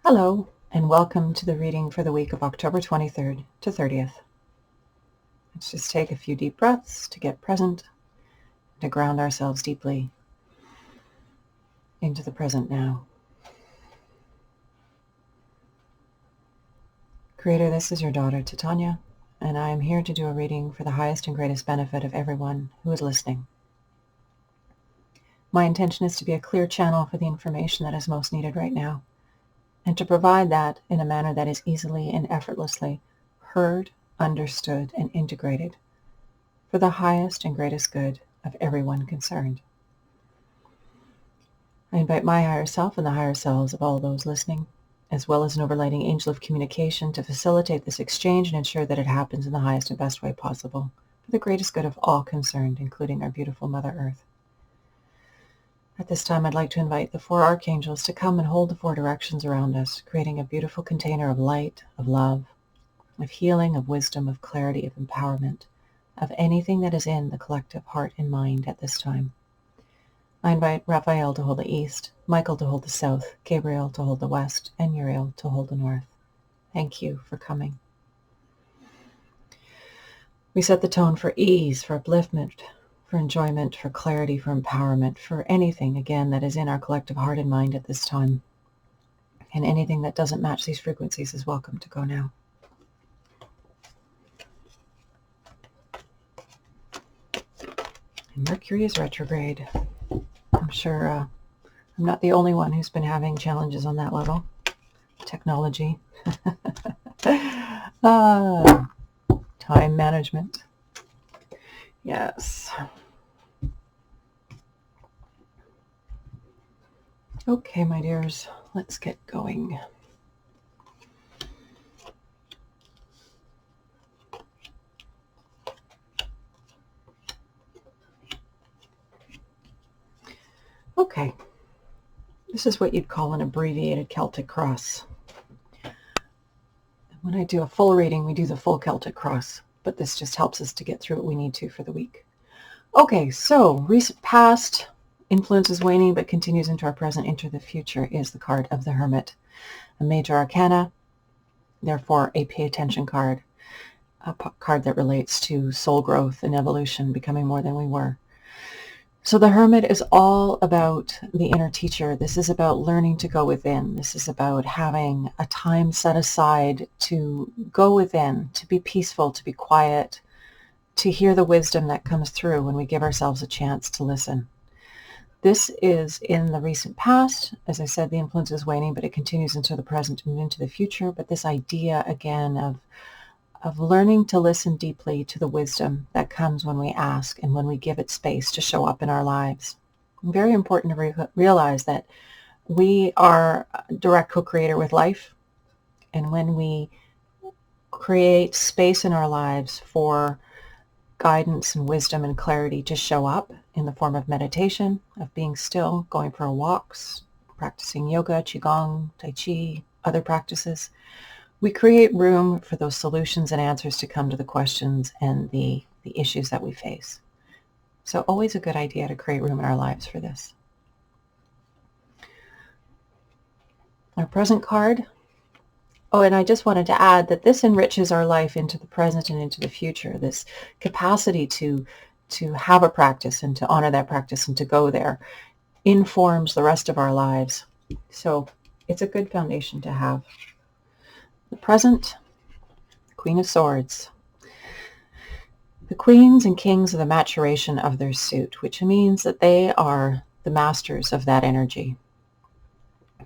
Hello, and welcome to the reading for the week of October 23rd to 30th. Let's just take a few deep breaths to get present, to ground ourselves deeply into the present now. Creator, this is your daughter, Titania, and I am here to do a reading for the highest and greatest benefit of everyone who is listening. My intention is to be a clear channel for the information that is most needed right now, and to provide that in a manner that is easily and effortlessly heard, understood, and integrated for the highest and greatest good of everyone concerned. I invite my higher self and the higher selves of all those listening, as well as an overlighting angel of communication, to facilitate this exchange and ensure that it happens in the highest and best way possible for the greatest good of all concerned, including our beautiful Mother Earth. At this time, I'd like to invite the four archangels to come and hold the four directions around us, creating a beautiful container of light, of love, of healing, of wisdom, of clarity, of empowerment, of anything that is in the collective heart and mind at this time. I invite Raphael to hold the east, Michael to hold the south, Gabriel to hold the west, and Uriel to hold the north. Thank you for coming. We set the tone for ease, for upliftment, for enjoyment, for clarity, for empowerment, for anything, again, that is in our collective heart and mind at this time. And anything that doesn't match these frequencies is welcome to go now. And Mercury is retrograde. I'm sure I'm not the only one who's been having challenges on that level. Technology. Time management. Yes. Okay, my dears, let's get going. Okay, this is what you'd call an abbreviated Celtic Cross. When I do a full reading, we do the full Celtic Cross, but this just helps us to get through what we need to for the week. Okay, so recent past, influence is waning but continues into our present, into the future, is the card of the Hermit, a major arcana, therefore a pay attention card, a card that relates to soul growth and evolution, becoming more than we were. So the Hermit is all about the inner teacher. This is about learning to go within. This is about having a time set aside to go within, to be peaceful, to be quiet, to hear the wisdom that comes through when we give ourselves a chance to listen. This is in the recent past. As I said, the influence is waning, but it continues into the present and into the future. But this idea, again, of learning to listen deeply to the wisdom that comes when we ask and when we give it space to show up in our lives. Very important to realize that we are a direct co-creator with life. And when we create space in our lives for guidance and wisdom and clarity to show up in the form of meditation, of being still, going for walks, practicing yoga, qigong, tai chi, other practices, we create room for those solutions and answers to come to the questions and the issues that we face. So always a good idea to create room in our lives for this. Our present card. Oh, and I just wanted to add that this enriches our life into the present and into the future. This capacity to have a practice and to honor that practice and to go there informs the rest of our lives. So it's a good foundation to have. The present, Queen of Swords. The queens and kings are the maturation of their suit, which means that they are the masters of that energy.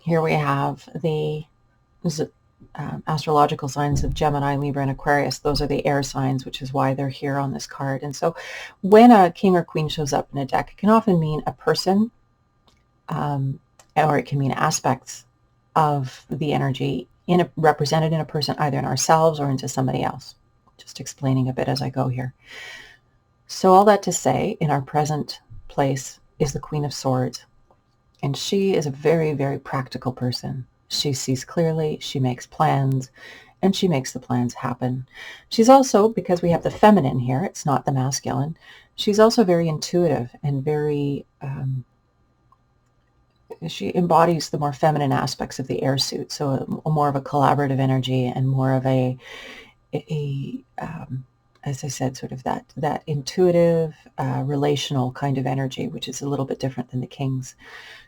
Here we have the astrological signs of Gemini, Libra, and Aquarius. Those are the air signs, which is why they're here on this card. And so when a king or queen shows up in a deck, it can often mean a person, or it can mean aspects of the energy represented in a person, either in ourselves or into somebody else. Just explaining a bit as I go here. So all that to say, in our present place is the Queen of Swords. And she is a very, very practical person. She sees clearly, she makes plans, and she makes the plans happen. She's also, because we have the feminine here, it's not the masculine, she's also very intuitive and very she embodies the more feminine aspects of the air suit. So more of a collaborative energy and more of a as I said, sort of that intuitive, relational kind of energy, which is a little bit different than the kings.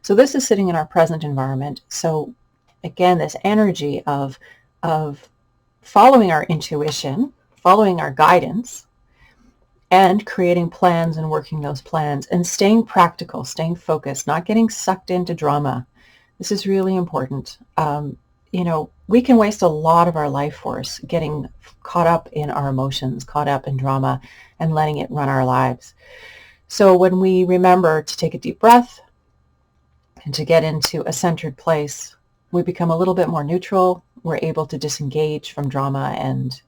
So this is sitting in our present environment. So again, this energy of following our intuition, following our guidance, and creating plans and working those plans and staying practical, staying focused, not getting sucked into drama. This is really important. We can waste a lot of our life force getting caught up in our emotions, caught up in drama, and letting it run our lives. So when we remember to take a deep breath and to get into a centered place, we become a little bit more neutral. We're able to disengage from drama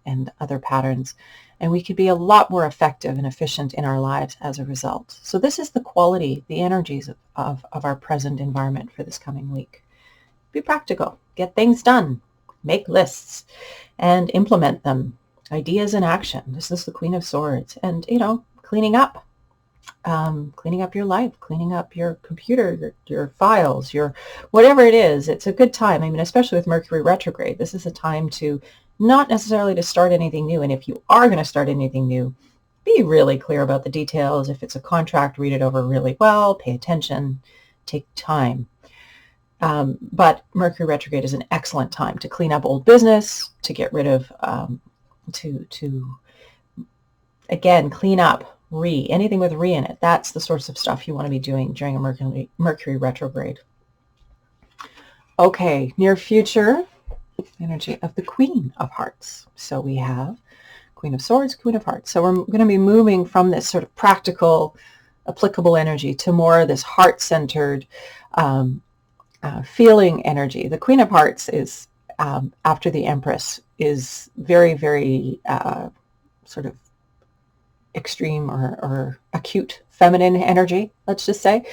and other patterns, and we could be a lot more effective and efficient in our lives as a result. So this is the quality, the energies of our present environment for this coming week. Be practical, get things done, make lists, and implement them. Ideas in action. This is the Queen of Swords. And, cleaning up. Cleaning up your life, cleaning up your computer, your files, your whatever it is. It's a good time. I mean, especially with Mercury retrograde, this is a time to not necessarily to start anything new. And if you are going to start anything new, be really clear about the details. If it's a contract, read it over really well, pay attention, take time. But Mercury retrograde is an excellent time to clean up old business, to get rid of, again, clean up, anything with in it. That's the sorts of stuff you want to be doing during a Mercury retrograde. Okay, near future, energy of the Queen of Hearts. So we have Queen of Swords, Queen of Hearts. So we're going to be moving from this sort of practical, applicable energy to more of this heart-centered, feeling energy. The Queen of Hearts is, after the Empress, is very, very sort of extreme or acute feminine energy, let's just say.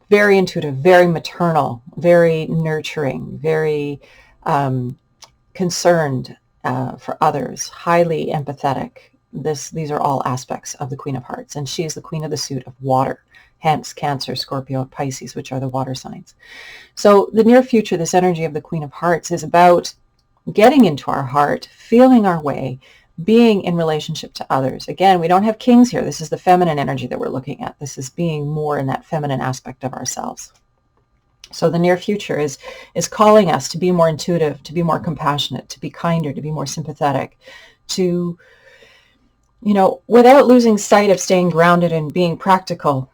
Very intuitive, very maternal, very nurturing, very concerned for others, highly empathetic. These are all aspects of the Queen of Hearts, and she is the queen of the suit of water, hence Cancer, Scorpio, and Pisces, which are the water signs. So the near future, this energy of the Queen of Hearts is about getting into our heart, feeling our way, being in relationship to others. Again, we don't have kings here. This is the feminine energy that we're looking at. This is being more in that feminine aspect of ourselves. So the near future is calling us to be more intuitive, to be more compassionate, to be kinder, to be more sympathetic, to, without losing sight of staying grounded and being practical.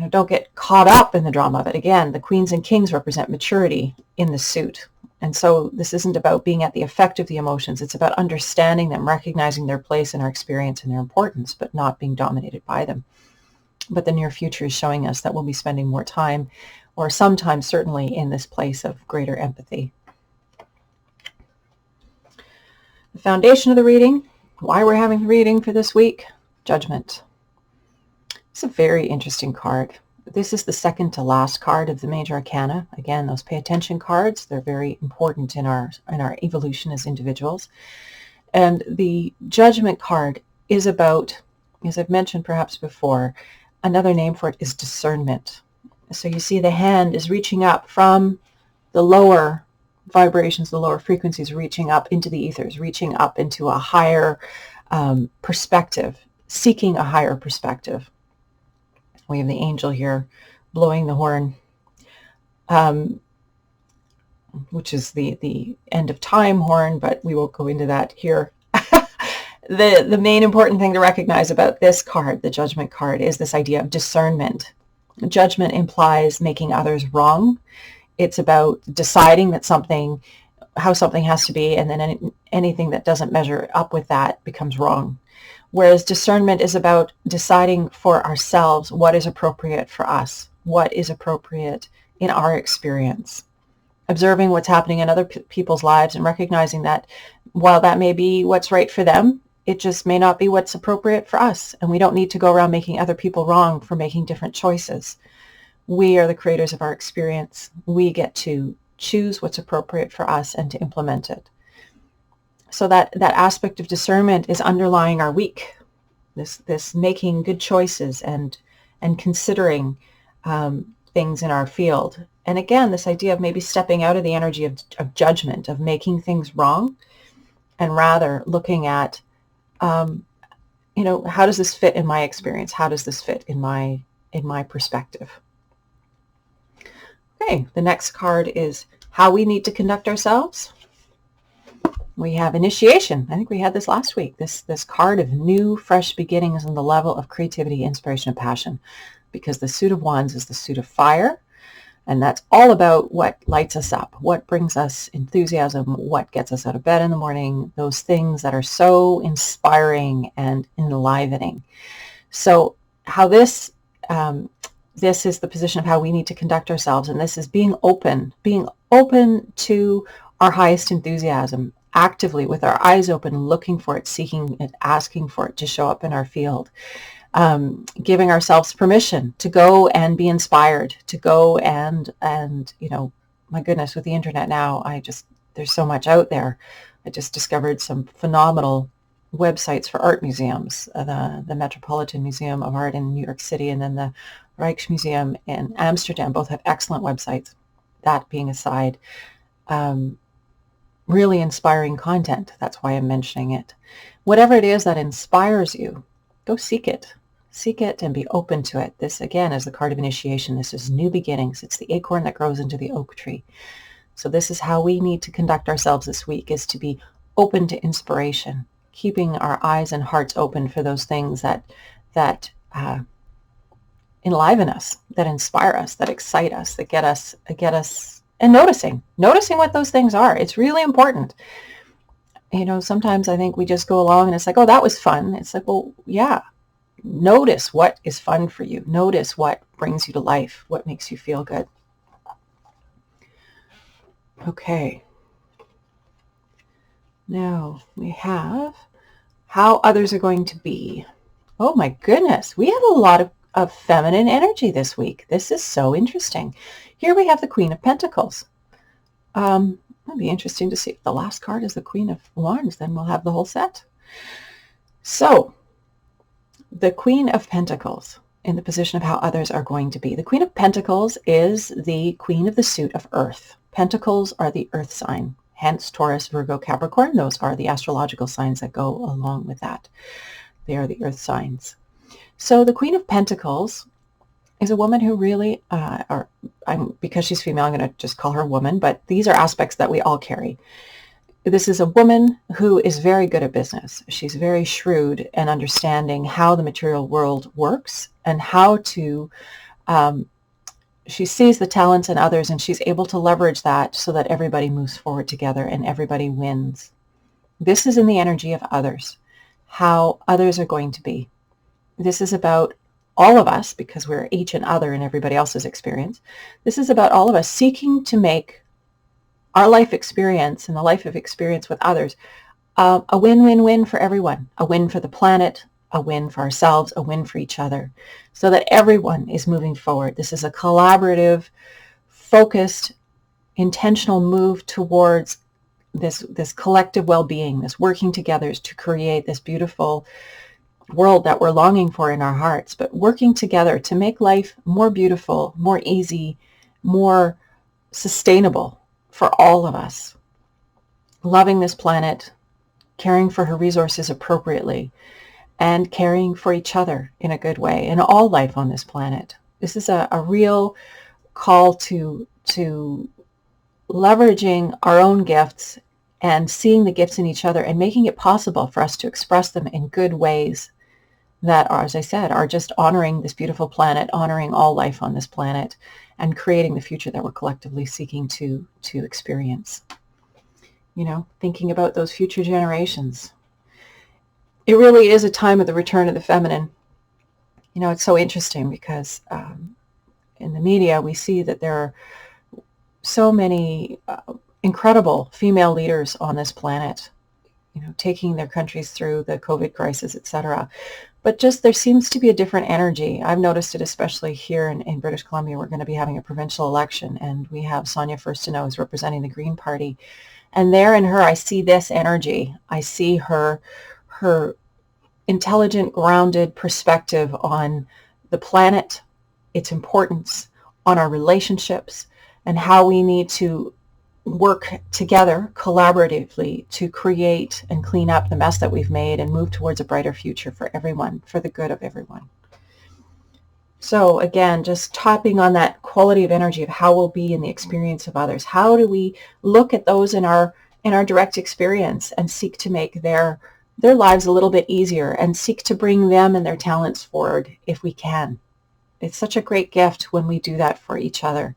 Don't get caught up in the drama of it. Again, the queens and kings represent maturity in the suit. And so this isn't about being at the effect of the emotions. It's about understanding them, recognizing their place in our experience and their importance, but not being dominated by them. But the near future is showing us that we'll be spending more time, or sometimes certainly, in this place of greater empathy. The foundation of the reading, why we're having the reading for this week, Judgment. It's a very interesting card. This is the second to last card of the major arcana. Again, those pay attention cards, they're very important in our evolution as individuals. And the Judgment card is about, as I've mentioned perhaps before, another name for it is discernment. So you see the hand is reaching up from the lower vibrations, the lower frequencies, reaching up into the ethers, reaching up into a higher perspective, seeking a higher perspective. We have the angel here blowing the horn, which is the end of time horn, but we won't go into that here. The main important thing to recognize about this card, the Judgment card, is this idea of discernment. Judgment implies making others wrong. It's about deciding that how something has to be, and then anything that doesn't measure up with that becomes wrong. Whereas discernment is about deciding for ourselves what is appropriate for us, what is appropriate in our experience. Observing what's happening in other people's lives and recognizing that while that may be what's right for them, it just may not be what's appropriate for us. And we don't need to go around making other people wrong for making different choices. We are the creators of our experience. We get to choose what's appropriate for us and to implement it. So that aspect of discernment is underlying our week. This making good choices and considering things in our field And again, this idea of maybe stepping out of the energy of judgment, of making things wrong, and rather looking at, how does this fit in my experience? How does this fit in my perspective? Okay, the next card is how we need to conduct ourselves. We have initiation. I think we had this last week. This card of new, fresh beginnings on the level of creativity, inspiration, and passion, because the suit of wands is the suit of fire. And that's all about what lights us up, what brings us enthusiasm, what gets us out of bed in the morning, those things that are so inspiring and enlivening. So how this is the position of how we need to conduct ourselves. And this is being open to our highest enthusiasm, actively with our eyes open, looking for it, seeking it, asking for it to show up in our field. Giving ourselves permission to go and be inspired, to go and my goodness, with the internet now, there's so much out there. I just discovered some phenomenal websites for art museums. The Metropolitan Museum of Art in New York City and then the Rijksmuseum in Amsterdam both have excellent websites. That being aside, really inspiring content. That's why I'm mentioning it. Whatever it is that inspires you, go seek it. Seek it and be open to it. This, again, is the card of initiation. This is new beginnings. It's the acorn that grows into the oak tree. So this is how we need to conduct ourselves this week, is to be open to inspiration, keeping our eyes and hearts open for those things that enliven us, that inspire us, that excite us, that get us, and noticing what those things are. It's really important. Sometimes I think we just go along and it's like, oh, that was fun. It's like, well, yeah. Notice what is fun for you. Notice what brings you to life, what makes you feel good. Okay. Now we have how others are going to be. Oh my goodness, we have a lot of feminine energy this week. This is so interesting. Here we have the Queen of Pentacles. It'll be interesting to see if the last card is the Queen of Wands, then we'll have the whole set. So, the Queen of Pentacles in the position of how others are going to be. The Queen of Pentacles is the queen of the suit of Earth. Pentacles are the Earth sign, hence Taurus, Virgo, Capricorn. Those are the astrological signs that go along with that. They are the Earth signs. So the Queen of Pentacles is a woman who really, because she's female, I'm going to just call her woman, but these are aspects that we all carry. This is a woman who is very good at business. She's very shrewd in understanding how the material world works and how to, she sees the talents in others and she's able to leverage that so that everybody moves forward together and everybody wins. This is in the energy of others, how others are going to be. This is about all of us, because we're each an other in everybody else's experience. This is about all of us seeking to make our life experience and the life of experience with others, a win-win-win for everyone, a win for the planet, a win for ourselves, a win for each other, so that everyone is moving forward. This is a collaborative, focused, intentional move towards this collective well-being, this working together to create this beautiful world that we're longing for in our hearts, but working together to make life more beautiful, more easy, more sustainable for all of us. Loving this planet, caring for her resources appropriately, and caring for each other in a good way, and all life on this planet. This is a real call to leveraging our own gifts and seeing the gifts in each other and making it possible for us to express them in good ways that are, as I said, are just honoring this beautiful planet, honoring all life on this planet, and creating the future that we're collectively seeking to experience. Thinking about those future generations. It really is a time of the return of the feminine. It's so interesting because in the media we see that there are so many incredible female leaders on this planet, taking their countries through the COVID crisis, etc. But just there seems to be a different energy. I've noticed it especially here in British Columbia. We're going to be having a provincial election, and we have Sonia Furstenau who's representing the Green Party. And there in her, I see this energy. I see her intelligent, grounded perspective on the planet, its importance, on our relationships, and how we need to work together collaboratively to create and clean up the mess that we've made and move towards a brighter future for everyone, for the good of everyone. So again, just tapping on that quality of energy of how we'll be in the experience of others. How do we look at those in our direct experience and seek to make their lives a little bit easier and seek to bring them and their talents forward if we can. It's such a great gift when we do that for each other.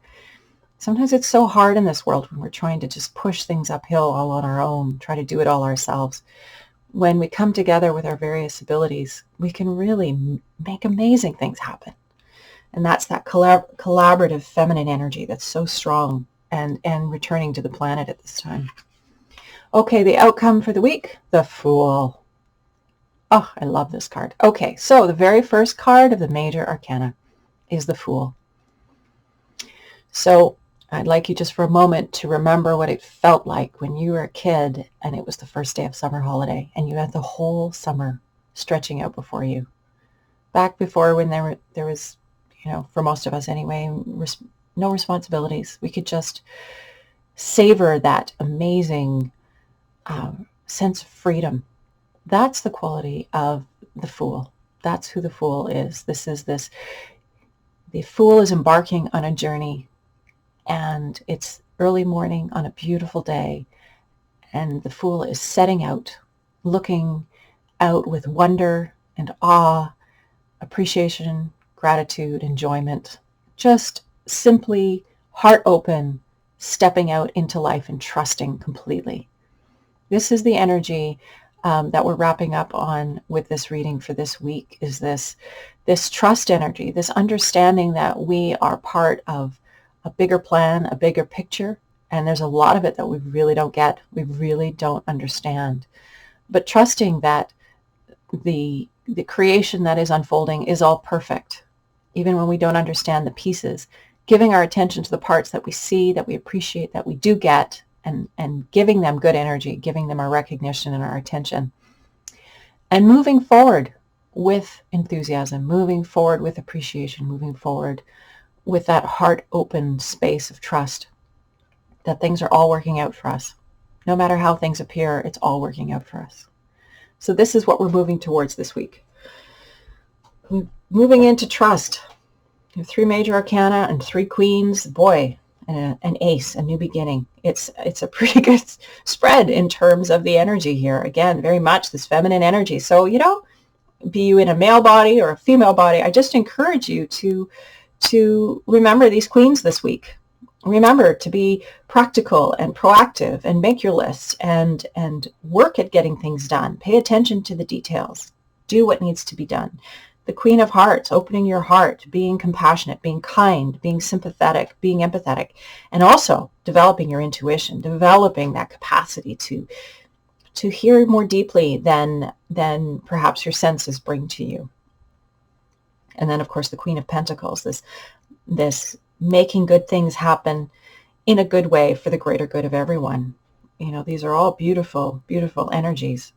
Sometimes it's so hard in this world when we're trying to just push things uphill all on our own, try to do it all ourselves. When we come together with our various abilities, we can really make amazing things happen. And that's that collaborative feminine energy that's so strong and returning to the planet at this time. Okay, the outcome for the week, the Fool. Oh, I love this card. Okay, so the very first card of the major arcana is the Fool. So I'd like you just for a moment to remember what it felt like when you were a kid and it was the first day of summer holiday and you had the whole summer stretching out before you. Back before when there was, for most of us anyway, no responsibilities. We could just savor that amazing sense of freedom. That's the quality of the Fool. That's who the Fool is. The Fool is embarking on a journey, and it's early morning on a beautiful day, and the Fool is setting out, looking out with wonder and awe, appreciation, gratitude, enjoyment, just simply heart open, stepping out into life and trusting completely. This is the energy that we're wrapping up on with this reading for this week, is this trust energy, this understanding that we are part of a bigger plan, a bigger picture, and there's a lot of it that we really don't get, we really don't understand. But trusting that the creation that is unfolding is all perfect, even when we don't understand the pieces, giving our attention to the parts that we see, that we appreciate, that we do get, and giving them good energy, giving them our recognition and our attention, and moving forward with enthusiasm, moving forward with appreciation, moving forward with that heart open space of trust that things are all working out for us. No matter how things appear, it's all working out for us. So this is what we're moving towards this week. We're moving into trust. We have 3 major arcana and 3 queens. Boy, and an ace, a new beginning. It's a pretty good spread in terms of the energy here. Again, very much this feminine energy. So, be you in a male body or a female body, I just encourage you to remember these queens this week. Remember to be practical and proactive and make your lists and work at getting things done. Pay attention to the details. Do what needs to be done. The Queen of Hearts, opening your heart, being compassionate, being kind, being sympathetic, being empathetic, and also developing your intuition, developing that capacity to hear more deeply than perhaps your senses bring to you. And then, of course, the Queen of Pentacles, this making good things happen in a good way for the greater good of everyone. These are all beautiful, beautiful energies.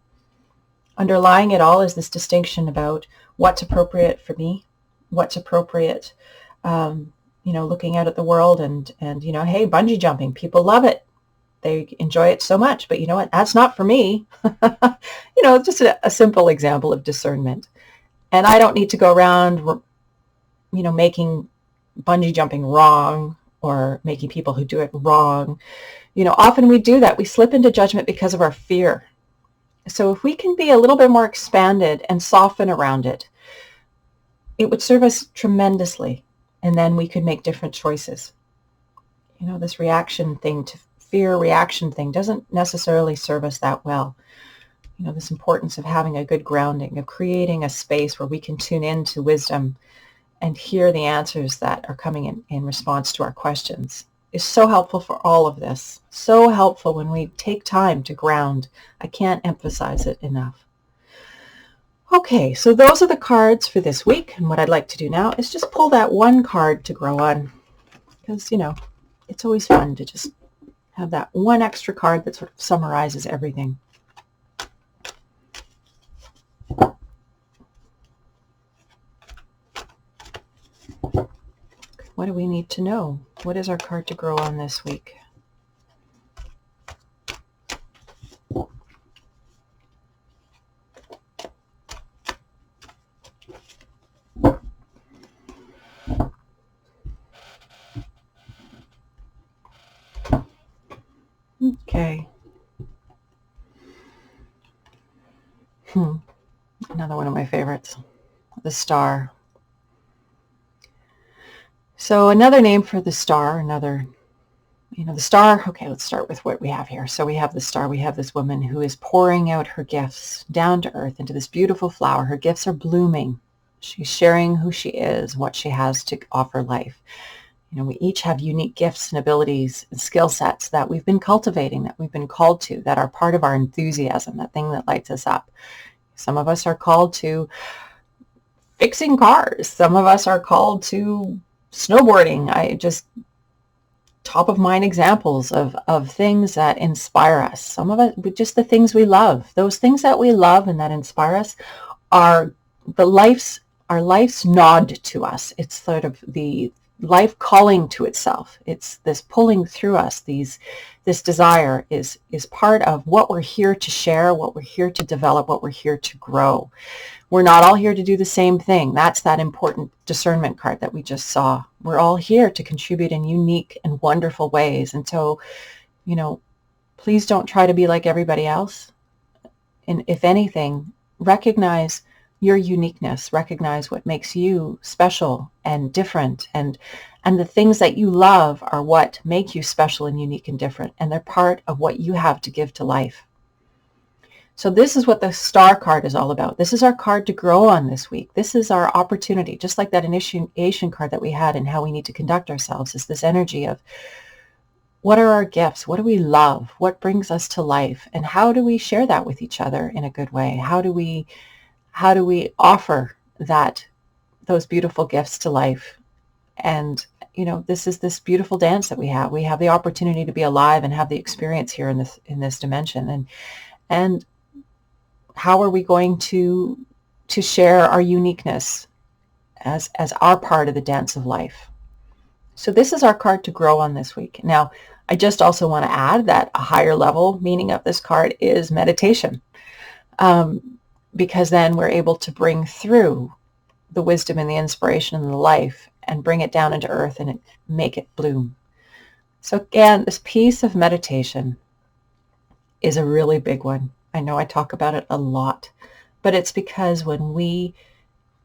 Underlying it all is this distinction about what's appropriate for me, what's appropriate, looking out at the world and hey, bungee jumping, people love it. They enjoy it so much, but you know what? That's not for me. Just a simple example of discernment. And I don't need to go around, making bungee jumping wrong or making people who do it wrong. Often we do that. We slip into judgment because of our fear. So if we can be a little bit more expanded and soften around it, it would serve us tremendously. And then we could make different choices. This reaction thing to fear reaction thing doesn't necessarily serve us that well. This importance of having a good grounding, of creating a space where we can tune into wisdom and hear the answers that are coming in response to our questions is so helpful for all of this. So helpful when we take time to ground. I can't emphasize it enough. Okay, so those are the cards for this week. And what I'd like to do now is just pull that one card to grow on. Because, it's always fun to just have that one extra card that sort of summarizes everything. What do we need to know? What is our card to grow on this week? Okay. Another one of my favorites, the star. So another name for the star, the star, okay, let's start with what we have here. So we have the star, we have this woman who is pouring out her gifts down to earth into this beautiful flower. Her gifts are blooming. She's sharing who she is, what she has to offer life. We each have unique gifts and abilities and skill sets that we've been cultivating, that we've been called to, that are part of our enthusiasm, that thing that lights us up. Some of us are called to fixing cars. Some of us are called to snowboarding. I just top of mind examples of things that inspire us. Some of it, just the things we love. Those things that we love and that inspire us are our life's nod to us. It's sort of the life calling to itself. It's this pulling through us. This desire is part of what we're here to share, what we're here to develop, what we're here to grow. We're not all here to do the same thing. That's that important discernment card that we just saw. We're all here to contribute in unique and wonderful ways. And so, please don't try to be like everybody else. And if anything, recognize your uniqueness, recognize what makes you special and different, and the things that you love are what make you special and unique and different, and they're part of what you have to give to life. So this is what the star card is all about. This is our card to grow on this week. This is our opportunity, just like that initiation card that we had and how we need to conduct ourselves, is this energy of what are our gifts? What do we love? What brings us to life? And how do we share that with each other in a good way? How do we offer those beautiful gifts to life? And this is this beautiful dance that we have. We have the opportunity to be alive and have the experience here in this dimension. And how are we going to share our uniqueness as our part of the dance of life? So this is our card to grow on this week. Now, I just also want to add that a higher level meaning of this card is meditation. Because then we're able to bring through the wisdom and the inspiration and the life and bring it down into earth and make it bloom. So again, this piece of meditation is a really big one. I know I talk about it a lot, but it's because when we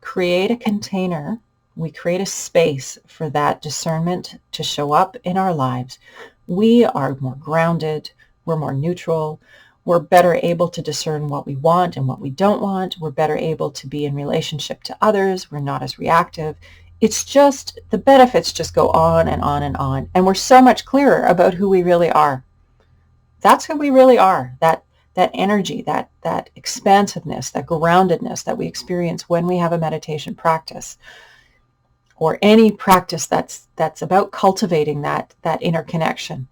create a container, we create a space for that discernment to show up in our lives, we are more grounded, we're more neutral, we're better able to discern what we want and what we don't want. We're better able to be in relationship to others. We're not as reactive. It's just, the benefits just go on and on and on. And we're so much clearer about who we really are. That's who we really are. That energy, that expansiveness, that groundedness that we experience when we have a meditation practice, or any practice that's about cultivating that inner connection.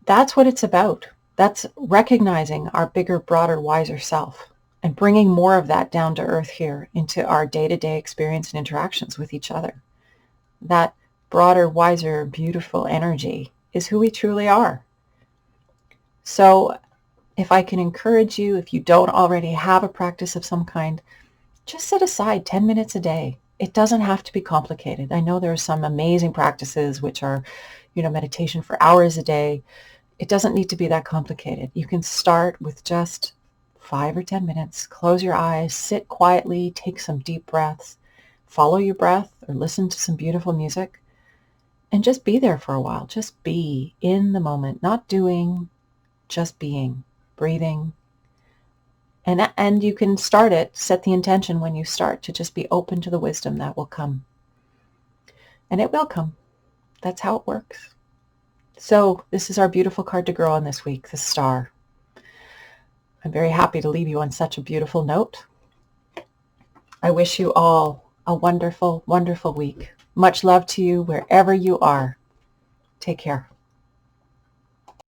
That's what it's about. That's recognizing our bigger, broader, wiser self and bringing more of that down to earth here into our day-to-day experience and interactions with each other. That broader, wiser, beautiful energy is who we truly are. So if I can encourage you, if you don't already have a practice of some kind, just set aside 10 minutes a day. It doesn't have to be complicated. I know there are some amazing practices which are, meditation for hours a day. It doesn't need to be that complicated. You can start with just 5 or 10 minutes. Close your eyes, sit quietly, take some deep breaths, follow your breath or listen to some beautiful music, and just be there for a while. Just be in the moment, not doing, just being, breathing. And you can start it, set the intention when you start to just be open to the wisdom that will come. And it will come. That's how it works. So this is our beautiful card to grow on this week, the star. I'm very happy to leave you on such a beautiful note. I wish you all a wonderful, wonderful week. Much love to you wherever you are. Take care.